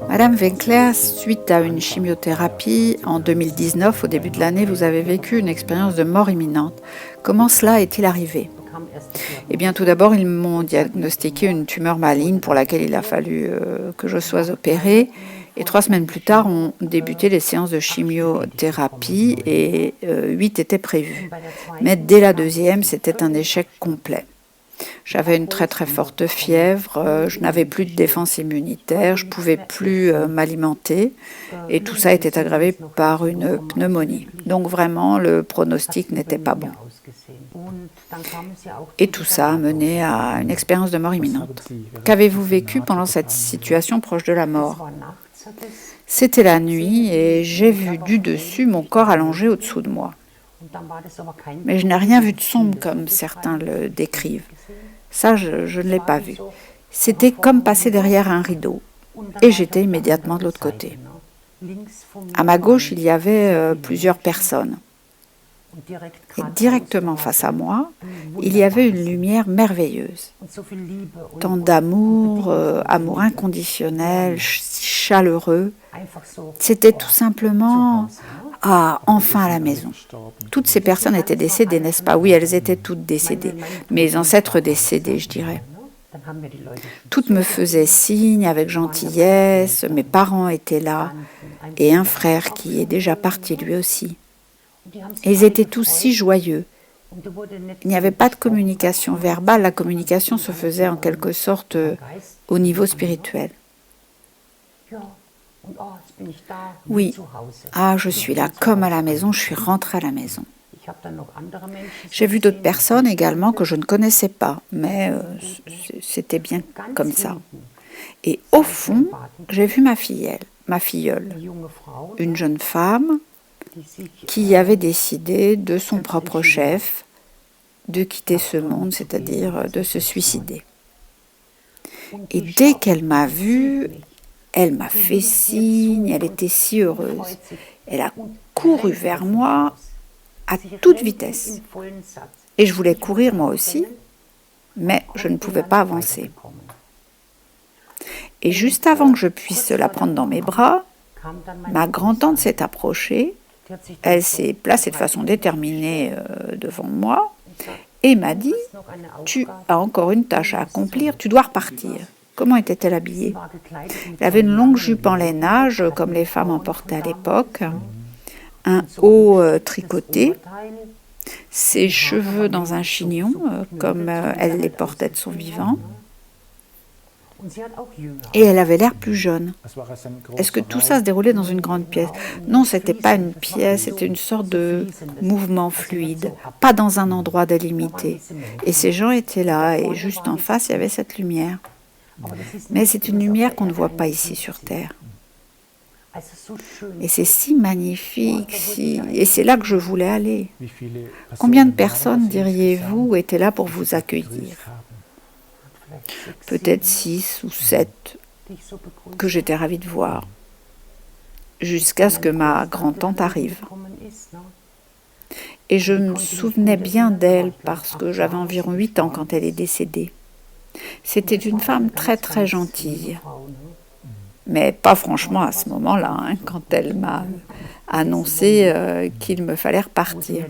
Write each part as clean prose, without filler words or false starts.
Madame Winkler, suite à une chimiothérapie en 2019, au début de l'année, vous avez vécu une expérience de mort imminente. Comment cela est-il arrivé? Eh bien, tout d'abord, ils m'ont diagnostiqué une tumeur maligne pour laquelle il a fallu que je sois opérée. Et 3 semaines plus tard, ont débuté les séances de chimiothérapie et 8 étaient prévues. Mais dès la deuxième, c'était un échec complet. J'avais une très très forte fièvre, je n'avais plus de défense immunitaire, je ne pouvais plus m'alimenter et tout ça était aggravé par une pneumonie. Donc vraiment, le pronostic n'était pas bon. Et tout ça a mené à une expérience de mort imminente. Qu'avez-vous vécu pendant cette situation proche de la mort? C'était la nuit et j'ai vu du dessus mon corps allongé au-dessous de moi. Mais je n'ai rien vu de sombre comme certains le décrivent. Ça, je ne l'ai pas vu. C'était comme passer derrière un rideau. Et j'étais immédiatement de l'autre côté. À ma gauche, il y avait plusieurs personnes. Et directement face à moi, il y avait une lumière merveilleuse. Tant d'amour, amour inconditionnel, chaleureux. C'était tout simplement, ah, enfin à la maison. Toutes ces personnes étaient décédées, n'est-ce pas? Oui, elles étaient toutes décédées. Mes ancêtres décédés, je dirais. Toutes me faisaient signe avec gentillesse, mes parents étaient là, et un frère qui est déjà parti lui aussi. Et ils étaient tous si joyeux. Il n'y avait pas de communication verbale, la communication se faisait en quelque sorte au niveau spirituel. Oui, ah, je suis là comme à la maison, je suis rentrée à la maison. J'ai vu d'autres personnes également que je ne connaissais pas, mais c'était bien comme ça. Et au fond, j'ai vu ma filleule, une jeune femme qui avait décidé de son propre chef de quitter ce monde, c'est-à-dire de se suicider. Et dès qu'elle m'a vue, elle m'a fait signe, elle était si heureuse. Elle a couru vers moi à toute vitesse. Et je voulais courir moi aussi, mais je ne pouvais pas avancer. Et juste avant que je puisse la prendre dans mes bras, ma grand-tante s'est approchée. Elle s'est placée de façon déterminée devant moi et m'a dit « Tu as encore une tâche à accomplir, tu dois repartir ». Comment était-elle habillée? Elle avait une longue jupe en lainage, comme les femmes en portaient à l'époque, un haut tricoté, ses cheveux dans un chignon, comme elle les portait de son vivant, et elle avait l'air plus jeune. Est-ce que tout ça se déroulait dans une grande pièce? Non, ce n'était pas une pièce, c'était une sorte de mouvement fluide, pas dans un endroit délimité. Et ces gens étaient là, et juste en face, il y avait cette lumière. Mais c'est une lumière qu'on ne voit pas ici sur Terre. Et c'est si magnifique, et c'est là que je voulais aller. Combien de personnes, diriez-vous, étaient là pour vous accueillir? Peut-être 6 ou 7 que j'étais ravie de voir, jusqu'à ce que ma grand-tante arrive. Et je me souvenais bien d'elle parce que j'avais environ 8 ans quand elle est décédée. C'était une femme très très gentille, mais pas franchement à ce moment-là, quand elle m'a annoncé qu'il me fallait repartir.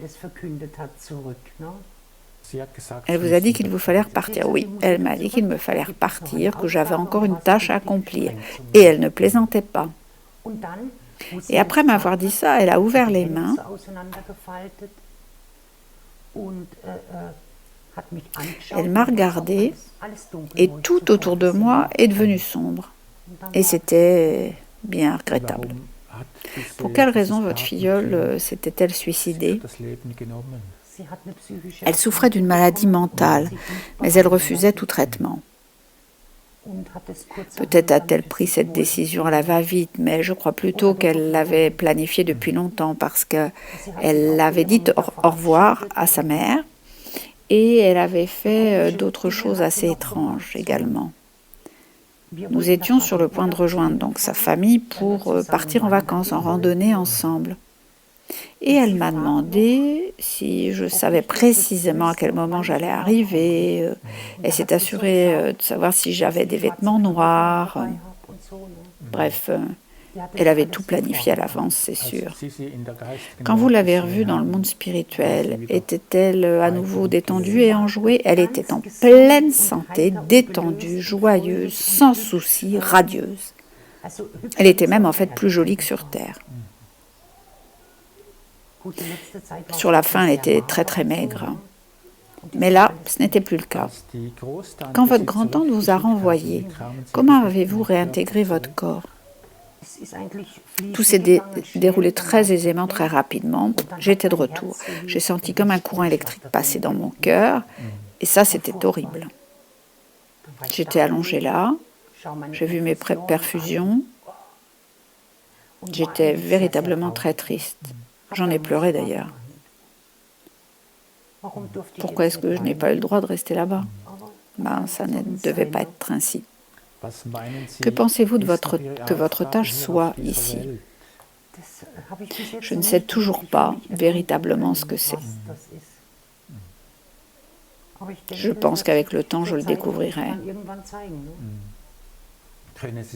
Elle vous a dit qu'il vous fallait repartir? Oui, elle m'a dit qu'il me fallait repartir, que j'avais encore une tâche à accomplir. Et elle ne plaisantait pas. Et après m'avoir dit ça, elle a ouvert les mains. Elle m'a regardée et tout autour de moi est devenu sombre. Et c'était bien regrettable. Pour quelle raison votre filleule s'était-elle suicidée? Elle souffrait d'une maladie mentale, mais elle refusait tout traitement. Peut-être a-t-elle pris cette décision à la va-vite, mais je crois plutôt qu'elle l'avait planifiée depuis longtemps parce qu'elle avait dit au revoir à sa mère et elle avait fait d'autres choses assez étranges également. Nous étions sur le point de rejoindre donc sa famille pour partir en vacances, en randonnée ensemble. Et elle m'a demandé si je savais précisément à quel moment j'allais arriver. Elle s'est assurée de savoir si j'avais des vêtements noirs. Bref, elle avait tout planifié à l'avance, c'est sûr. Quand vous l'avez revue dans le monde spirituel, était-elle à nouveau détendue et enjouée? Elle était en pleine santé, détendue, joyeuse, sans souci, radieuse. Elle était même en fait plus jolie que sur Terre. Sur la fin, elle était très très maigre. Mais là, ce n'était plus le cas. Quand votre grand-tante vous a renvoyé, comment avez-vous réintégré votre corps? Tout s'est déroulé très aisément, très rapidement. J'étais de retour. J'ai senti comme un courant électrique passer dans mon cœur. Et ça, c'était horrible. J'étais allongée là. J'ai vu mes perfusions. J'étais véritablement très triste. J'en ai pleuré d'ailleurs. Pourquoi est-ce que je n'ai pas eu le droit de rester là-bas? Ça ne devait pas être ainsi. Que pensez-vous que votre tâche soit ici? Je ne sais toujours pas véritablement ce que c'est. Je pense qu'avec le temps, je le découvrirai.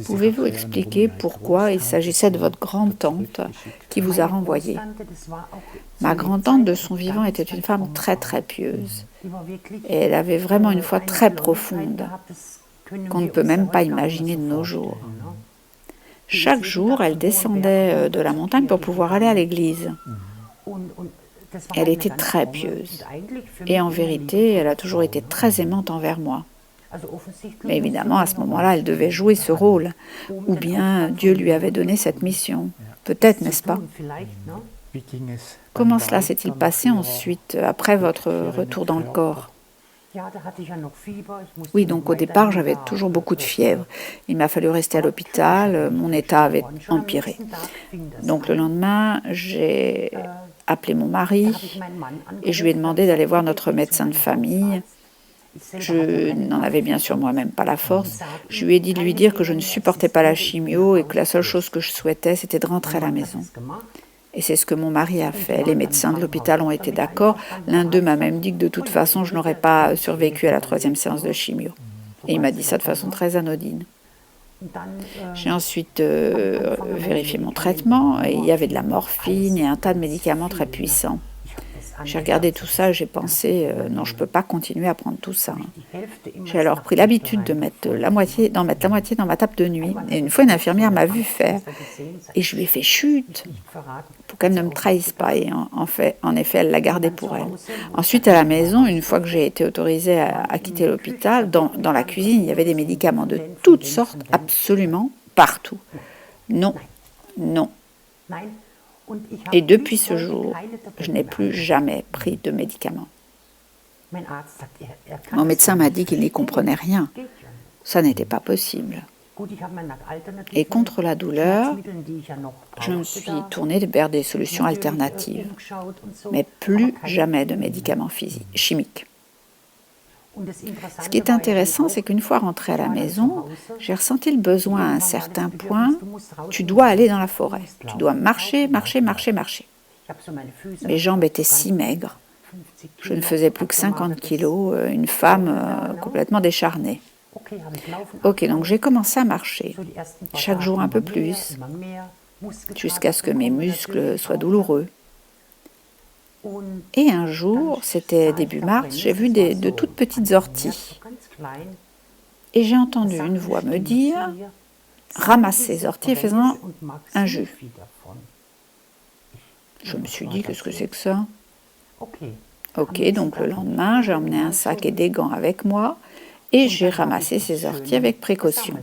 Pouvez-vous expliquer pourquoi il s'agissait de votre grand-tante qui vous a renvoyé? Ma grand-tante, de son vivant, était une femme très très pieuse. Et elle avait vraiment une foi très profonde, qu'on ne peut même pas imaginer de nos jours. Chaque jour, elle descendait de la montagne pour pouvoir aller à l'église. Elle était très pieuse. Et en vérité, elle a toujours été très aimante envers moi. Mais évidemment, à ce moment-là, elle devait jouer ce rôle. Ou bien Dieu lui avait donné cette mission. Peut-être, n'est-ce pas? Comment cela s'est-il passé ensuite, après votre retour dans le corps? Oui, donc au départ, j'avais toujours beaucoup de fièvre. Il m'a fallu rester à l'hôpital, mon état avait empiré. Donc le lendemain, j'ai appelé mon mari et je lui ai demandé d'aller voir notre médecin de famille. Je n'en avais bien sûr moi-même pas la force. Je lui ai dit de lui dire que je ne supportais pas la chimio et que la seule chose que je souhaitais, c'était de rentrer à la maison. Et c'est ce que mon mari a fait. Les médecins de l'hôpital ont été d'accord. L'un d'eux m'a même dit que de toute façon, je n'aurais pas survécu à la 3e séance de chimio. Et il m'a dit ça de façon très anodine. J'ai ensuite vérifié mon traitement. Et il y avait de la morphine et un tas de médicaments très puissants. J'ai regardé tout ça et j'ai pensé, non, je ne peux pas continuer à prendre tout ça. J'ai alors pris l'habitude de mettre la moitié dans ma table de nuit. Et une fois, une infirmière m'a vu faire. Et je lui ai fait chut pour qu'elle ne me trahisse pas. Et en effet, elle l'a gardé pour elle. Ensuite, à la maison, une fois que j'ai été autorisée à quitter l'hôpital, dans la cuisine, il y avait des médicaments de toutes sortes, absolument partout. Non, non. Et depuis ce jour, je n'ai plus jamais pris de médicaments. Mon médecin m'a dit qu'il n'y comprenait rien. Ça n'était pas possible. Et contre la douleur, je me suis tournée vers des solutions alternatives. Mais plus jamais de médicaments chimiques. Ce qui est intéressant, c'est qu'une fois rentrée à la maison, j'ai ressenti le besoin à un certain point. Tu dois aller dans la forêt. Tu dois marcher, marcher, marcher, marcher. Mes jambes étaient si maigres. Je ne faisais plus que 50 kilos, une femme complètement décharnée. Ok, donc j'ai commencé à marcher, chaque jour un peu plus, jusqu'à ce que mes muscles soient douloureux. Et un jour, c'était début mars, j'ai vu de toutes petites orties. Et j'ai entendu une voix me dire « Ramasse ces orties et fais-en un jus ». Je me suis dit « Qu'est-ce que c'est que ça ?» Ok, donc le lendemain, j'ai emmené un sac et des gants avec moi et j'ai ramassé ces orties avec précaution.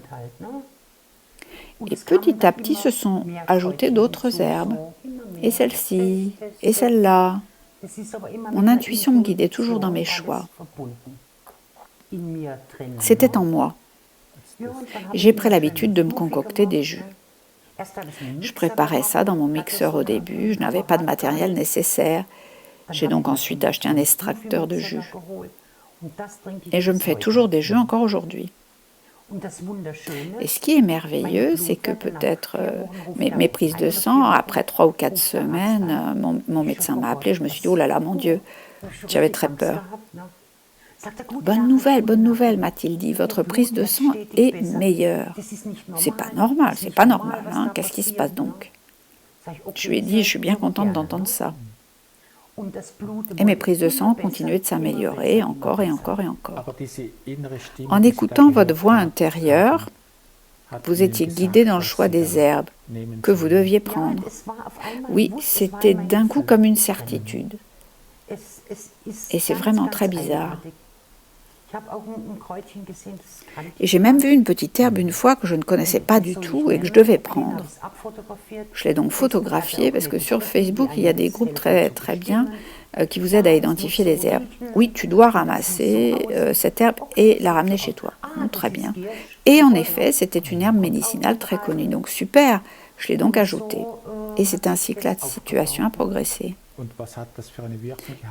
Et petit à petit se sont ajoutées d'autres herbes, et celle-ci, et celle-là. Mon intuition me guidait toujours dans mes choix. C'était en moi. J'ai pris l'habitude de me concocter des jus. Je préparais ça dans mon mixeur au début, je n'avais pas de matériel nécessaire. J'ai donc ensuite acheté un extracteur de jus. Et je me fais toujours des jus encore aujourd'hui. Et ce qui est merveilleux, c'est que peut-être mes prises de sang, après 3 ou 4 semaines, mon médecin m'a appelé, je me suis dit, oh là là, mon Dieu, j'avais très peur. bonne nouvelle, m'a-t-il dit, votre prise de sang est meilleure. C'est pas normal, hein. Qu'est-ce qui se passe donc? Je lui ai dit, je suis bien contente d'entendre ça. Et mes prises de sang continuaient de s'améliorer encore et encore et encore. En écoutant votre voix intérieure, vous étiez guidé dans le choix des herbes que vous deviez prendre. Oui, c'était d'un coup comme une certitude. Et c'est vraiment très bizarre. Et j'ai même vu une petite herbe une fois que je ne connaissais pas du tout et que je devais prendre. Je l'ai donc photographiée parce que sur Facebook, il y a des groupes très, très bien qui vous aident à identifier les herbes. Oui, tu dois ramasser cette herbe et la ramener chez toi. Très bien. Et en effet, c'était une herbe médicinale très connue. Donc super, je l'ai donc ajoutée. Et c'est ainsi que la situation a progressé.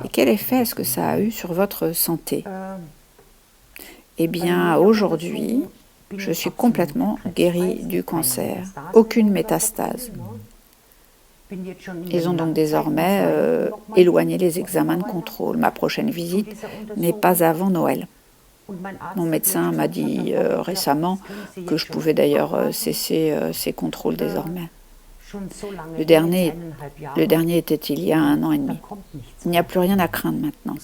Et quel effet est-ce que ça a eu sur votre santé ? Eh bien, aujourd'hui, je suis complètement guérie du cancer. Aucune métastase. Ils ont donc désormais éloigné les examens de contrôle. Ma prochaine visite n'est pas avant Noël. Mon médecin m'a dit récemment que je pouvais d'ailleurs cesser ces contrôles désormais. Le dernier était il y a 1 an et demi. Il n'y a plus rien à craindre maintenant.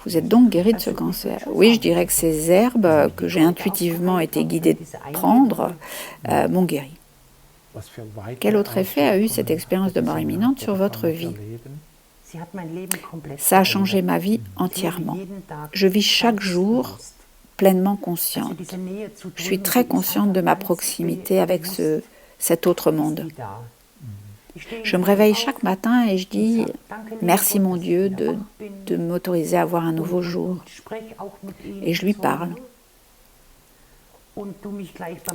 Vous êtes donc guéri de ce cancer. Oui, je dirais que ces herbes que j'ai intuitivement été guidée de prendre m'ont guéri. Quel autre effet a eu cette expérience de mort imminente sur votre vie ? Ça a changé ma vie entièrement. Je vis chaque jour pleinement consciente. Je suis très consciente de ma proximité avec cet autre monde. Je me réveille chaque matin et je dis « Merci mon Dieu de m'autoriser à voir un nouveau jour ». Et je lui parle.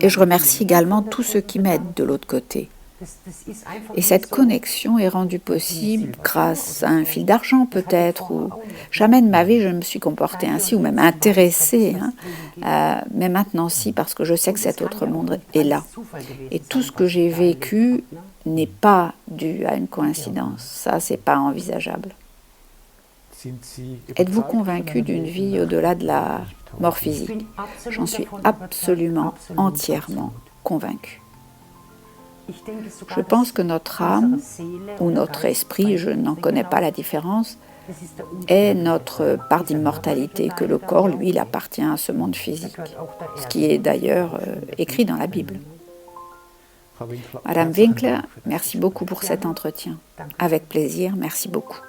Et je remercie également tous ceux qui m'aident de l'autre côté. Et cette connexion est rendue possible grâce à un fil d'argent peut-être, ou jamais de ma vie je me suis comportée ainsi, ou même intéressée, mais maintenant si, parce que je sais que cet autre monde est là. Et tout ce que j'ai vécu n'est pas dû à une coïncidence, ça c'est pas envisageable. Êtes-vous convaincu d'une vie au-delà de la mort physique ? J'en suis absolument, entièrement convaincue. Je pense que notre âme, ou notre esprit, je n'en connais pas la différence, est notre part d'immortalité, que le corps, lui, il appartient à ce monde physique, ce qui est d'ailleurs écrit dans la Bible. Madame Winkler, merci beaucoup pour cet entretien. Avec plaisir, merci beaucoup.